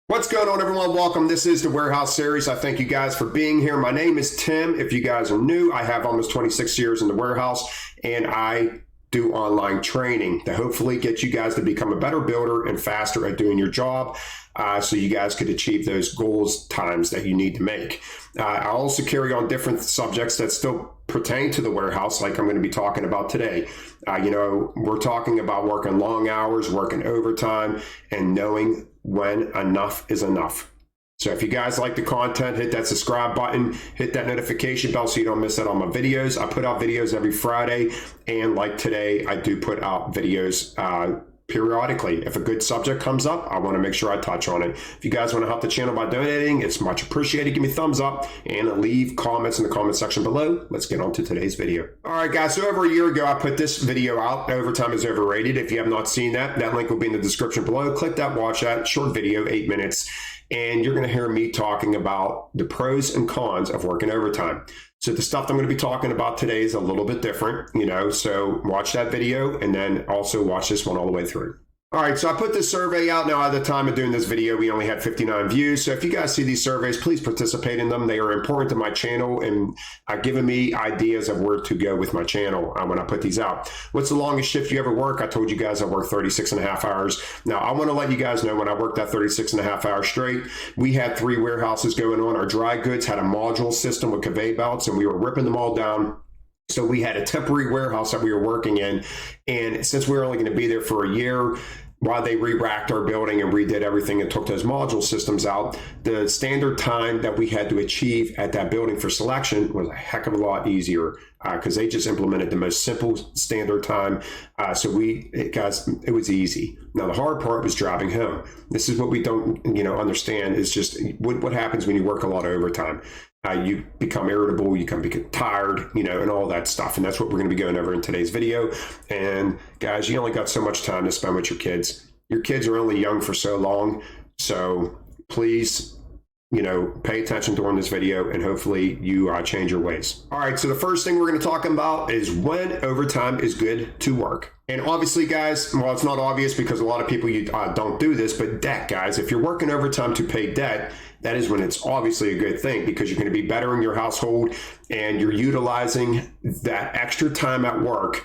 What's going on, everyone? Welcome. This is the Warehouse Series. I thank you guys for being here. My name is Tim. If you guys are new, I have almost 26 years in the warehouse, and I do online training to hopefully get you guys to become a better builder and faster at doing your job, so you guys could achieve those goals times that you need to make. I also carry on different subjects that still pertain to the warehouse, like I'm going to be talking about today. We're talking about working long hours, working overtime, and knowing when enough is enough. So if you guys like the content, hit that subscribe button, hit that notification bell so you don't miss out on my videos. I put out videos every Friday, and like today, I do put out videos periodically. If a good subject comes up, I want to make sure I touch on it. If you guys want to help the channel by donating, it's much appreciated. Give me a thumbs up and leave comments in the comment section below. Let's get on to today's video. All right, guys, so over a year ago, I put this video out, Overtime is Overrated. If you have not seen that, that link will be in the description below. Click that, watch that, short video, 8 minutes, and you're going to hear me talking about the pros and cons of working overtime. So the stuff I'm going to be talking about today is a little bit different, so watch that video and then also watch this one all the way through. All right, so I put this survey out. Now, at the time of doing this video, we only had 59 views. So if you guys see these surveys, please participate in them. They are important to my channel and giving me ideas of where to go with my channel when I put these out. What's the longest shift you ever work? I told you guys I worked 36 and a half hours. Now, I want to let you guys know when I worked that 36 and a half hours straight, we had 3 warehouses going on. Our dry goods had a module system with conveyor belts, and we were ripping them all down. So we had a temporary warehouse that we were working in. And since we were only going to be there for a year, while they re-racked our building and redid everything and took those module systems out, the standard time that we had to achieve at that building for selection was a heck of a lot easier because they just implemented the most simple standard time. It was easy. Now, the hard part was driving home. This is what we don't, understand is just what happens when you work a lot of overtime. You become irritable, you become tired, and all that stuff. And that's what we're going to be going over in today's video. And guys, you only got so much time to spend with your kids. Your kids are only young for so long. So please, pay attention during this video and hopefully you change your ways. All right, so the first thing we're going to talk about is when overtime is good to work. And obviously, guys, well, it's not obvious because a lot of people don't do this, but debt, guys, if you're working overtime to pay debt, that is when it's obviously a good thing because you're going to be bettering your household and you're utilizing that extra time at work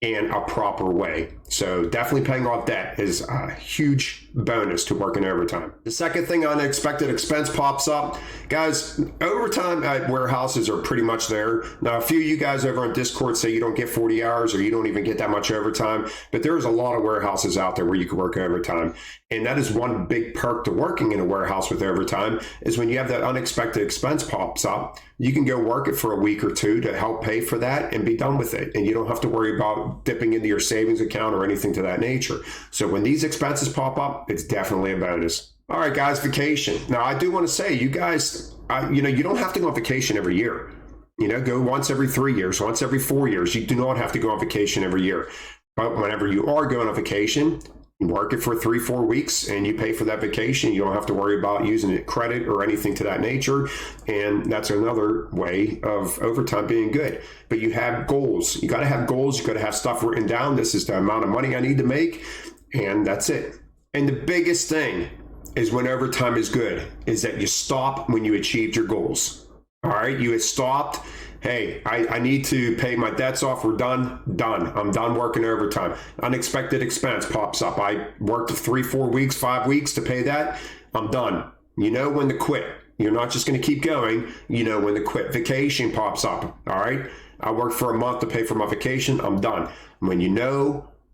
in a proper way. So definitely paying off debt is a huge bonus to working overtime. The second thing, unexpected expense pops up. Guys, overtime at warehouses are pretty much there. Now, a few of you guys over on Discord say you don't get 40 hours or you don't even get that much overtime, but there's a lot of warehouses out there where you can work overtime. And that is one big perk to working in a warehouse with overtime is when you have that unexpected expense pops up, you can go work it for a week or two to help pay for that and be done with it. And you don't have to worry about dipping into your savings account or anything to that nature. So when these expenses pop up, it's definitely a bonus. All right, guys, vacation. Now, I do want to say, you guys, you don't have to go on vacation every year. Go once every 3 years, once every 4 years. You do not have to go on vacation every year. But whenever you are going on vacation, you work it for 3-4 weeks and you pay for that vacation. You don't have to worry about using it credit or anything to that nature. And that's another way of overtime being good. But you have goals. You got to have goals. You got to have stuff written down. This is the amount of money I need to make. And that's it. And the biggest thing is when overtime is good is that you stop when you achieved your goals. All right. You have stopped. Hey, I need to pay my debts off. We're done. I'm done working overtime. Unexpected expense pops up. I worked 3-4 weeks, 5 weeks to pay that. I'm done. You know when to quit. You're not just going to keep going. You know when to quit. Vacation pops up. All right. I worked for a month to pay for my vacation. I'm done. When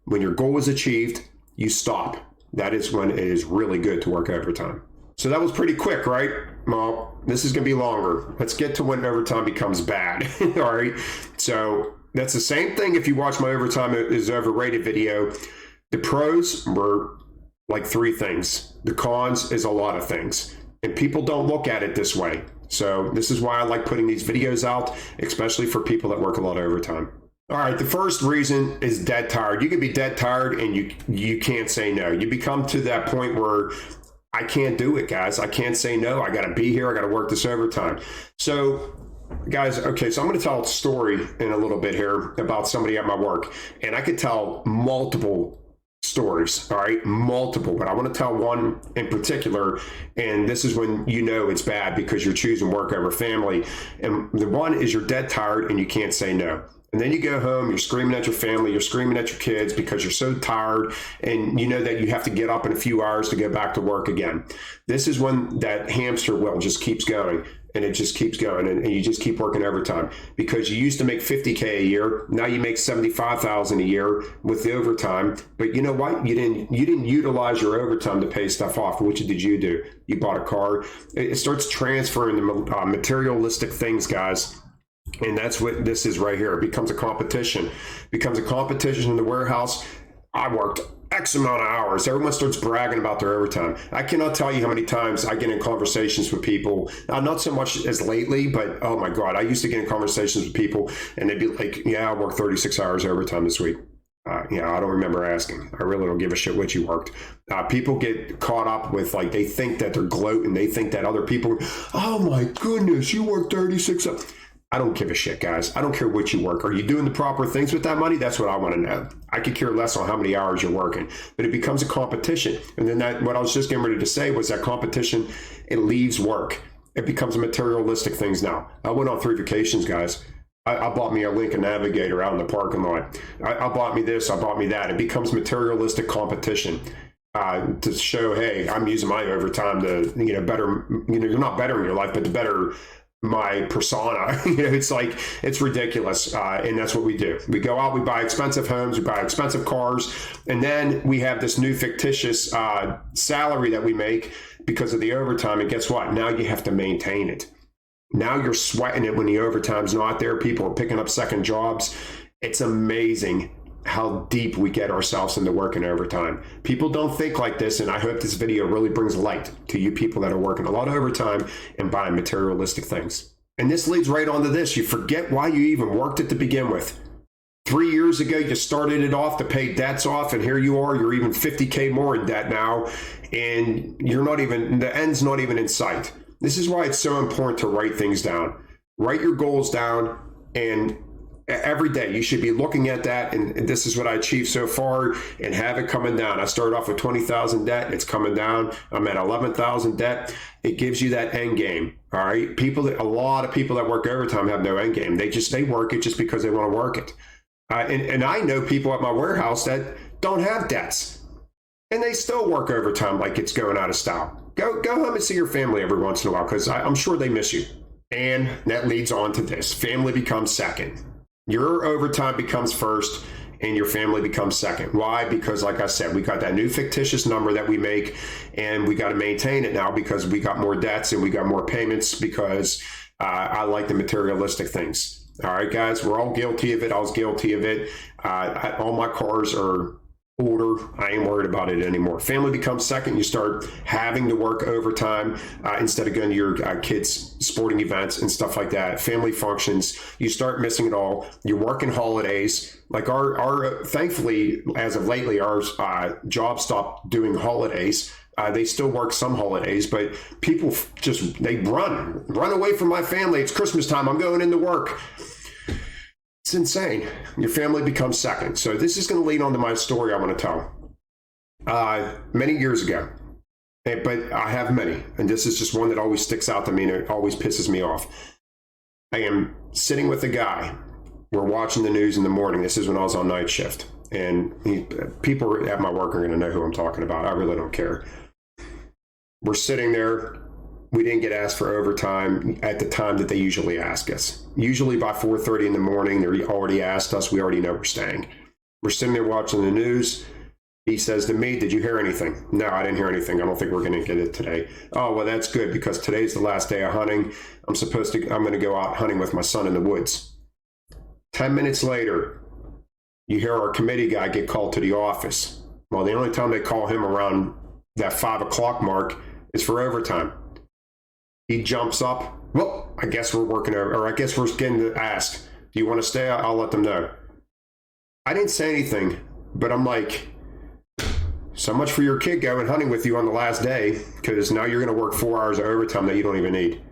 when your goal is achieved, you stop. That is when it is really good to work overtime. So that was pretty quick, right? Well, this is going to be longer. Let's get to when overtime becomes bad. All right. So that's the same thing. If you watch my Overtime is Overrated video, the pros were like 3 things. The cons is a lot of things. And people don't look at it this way. So this is why I like putting these videos out, especially for people that work a lot of overtime. All right, the first reason is dead tired. You can be dead tired and you can't say no. You become to that point where I can't do it, guys. I can't say no. I got to be here. I got to work this overtime. So, guys, okay, so I'm going to tell a story in a little bit here about somebody at my work. And I could tell multiple stories, all right, multiple, but I want to tell one in particular, and this is when you know it's bad because you're choosing work over family. And the one is you're dead tired and you can't say no. And then you go home, you're screaming at your family, you're screaming at your kids because you're so tired, and you know that you have to get up in a few hours to go back to work again. This is when that hamster wheel just keeps going. And it just keeps going, and you just keep working overtime because you used to make $50K a year. Now you make $75,000 a year with the overtime. But you know what? You didn't utilize your overtime to pay stuff off. Which did you do? You bought a car. It starts transferring the materialistic things, guys. And that's what this is right here. It becomes a competition. It becomes a competition in the warehouse. I worked X amount of hours. Everyone starts bragging about their overtime. I cannot tell you how many times I get in conversations with people, not so much as lately, but oh my God, I used to get in conversations with people and they'd be like, yeah, I worked 36 hours overtime this week. I don't remember asking. I really don't give a shit what you worked. People get caught up with, like, they think that they're gloating. They think that other people, oh my goodness, you worked 36 hours. I don't give a shit, guys. I don't care what you work. Are you doing the proper things with that money? That's what I want to know. I could care less on how many hours you're working, but it becomes a competition. And then what I was just getting ready to say was that competition, it leaves work. It becomes materialistic things now. I went on 3 vacations, guys. I bought me a Lincoln Navigator out in the parking lot. I bought me this, I bought me that. It becomes materialistic competition. To show, hey, I'm using my overtime to, better, you're not bettering your life, but to better my persona. It's like, it's ridiculous. And that's what we do. We go out, we buy expensive homes, we buy expensive cars, and then we have this new fictitious salary that we make because of the overtime. And guess what? Now you have to maintain it. Now you're sweating it when the overtime's not there. People are picking up second jobs. It's amazing how deep we get ourselves into working overtime. People don't think like this, and I hope this video really brings light to you people that are working a lot of overtime and buying materialistic things. And this leads right on to this. You forget why you even worked it to begin with. 3 years ago, you started it off to pay debts off, and here you are, you're even 50K more in debt now, and the end's not even in sight. This is why it's so important to write things down. Write your goals down, and every day you should be looking at that, and this is what I achieved so far, and have it coming down. I started off with 20,000 debt, it's coming down. I'm at 11,000 debt. It gives you that end game. All right, a lot of people that work overtime have no end game. They work it just because they want to work it. And I know people at my warehouse that don't have debts, and they still work overtime like it's going out of style. Go home and see your family every once in a while, because I'm sure they miss you. And that leads on to this: family becomes second. Your overtime becomes first and your family becomes second. Why? Because, like I said, we got that new fictitious number that we make, and we got to maintain it now because we got more debts and we got more payments because I like the materialistic things. All right, guys, we're all guilty of it. I was guilty of it. All my cars are older. I ain't worried about it anymore. Family becomes second. You start having to work overtime instead of going to your kids' sporting events and stuff like that. Family functions, you start missing it all. You're working holidays. Like our thankfully, as of lately, our job stopped doing holidays. They still work some holidays, but people they run away from my family. It's Christmas time. I'm going into work. It's insane. Your family becomes second. So this is going to lead on to my story I want to tell. Many years ago, but I have many, and this is just one that always sticks out to me, and it always pisses me off. I am sitting with a guy. We're watching the news in the morning. This is when I was on night shift, and people at my work are going to know who I'm talking about. I really don't care. We're sitting there. We didn't get asked for overtime at the time that they usually ask us. Usually by 4:30 in the morning, they already asked us. We already know we're staying. We're sitting there watching the news. He says to me, "Did you hear anything?" "No, I didn't hear anything. I don't think we're going to get it today." "Oh, well, that's good because today's the last day of hunting. I'm going to go out hunting with my son in the woods." 10 minutes later, you hear our committee guy get called to the office. Well, the only time they call him around that 5 o'clock mark is for overtime. He jumps up. "Well, I guess we're working over, or I guess we're getting asked. Do you want to stay? I'll let them know." I didn't say anything, but I'm like, so much for your kid going hunting with you on the last day, because now you're going to work 4 hours of overtime that you don't even need.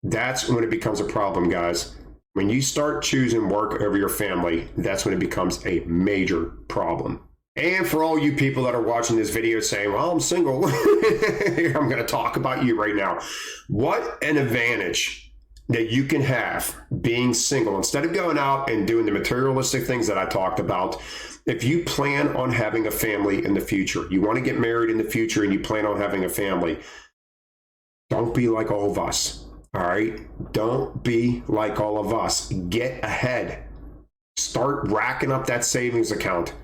That's when it becomes a problem, guys. When you start choosing work over your family, that's when it becomes a major problem. And for all you people that are watching this video saying, well, I'm single, I'm going to talk about you right now. What an advantage that you can have being single. Instead of going out and doing the materialistic things that I talked about, if you plan on having a family in the future, you want to get married in the future and you plan on having a family, don't be like all of us. All right? Don't be like all of us. Get ahead. Start racking up that savings account.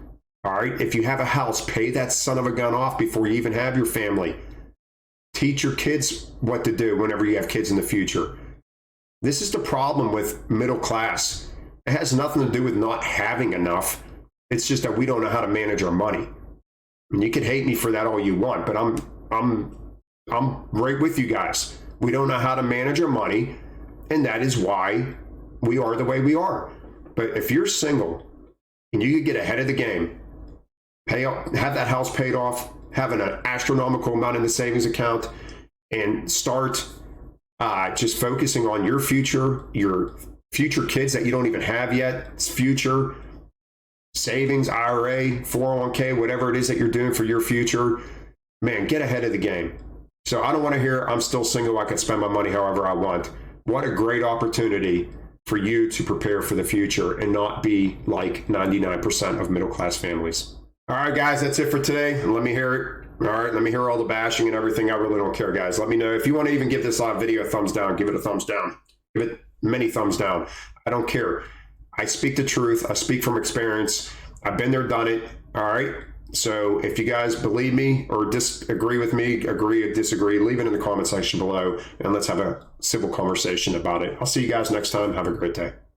All right? If you have a house, pay that son of a gun off before you even have your family. Teach your kids what to do whenever you have kids in the future. This is the problem with middle class. It has nothing to do with not having enough. It's just that we don't know how to manage our money. And you can hate me for that all you want, but I'm right with you guys. We don't know how to manage our money, and that is why we are the way we are. But if you're single and you could get ahead of the game, have that house paid off, have an astronomical amount in the savings account, and start just focusing on your future kids that you don't even have yet, it's future savings, IRA, 401k, whatever it is that you're doing for your future, man, get ahead of the game. So I don't want to hear, I'm still single, I can spend my money however I want. What a great opportunity for you to prepare for the future and not be like 99% of middle-class families. All right, guys, that's it for today. And let me hear it. All right, let me hear all the bashing and everything. I really don't care, guys. Let me know. If you want to even give this live video a thumbs down, give it a thumbs down. Give it many thumbs down. I don't care. I speak the truth. I speak from experience. I've been there, done it. All right. So if you guys believe me or disagree with me, agree or disagree, leave it in the comment section below and let's have a civil conversation about it. I'll see you guys next time. Have a great day.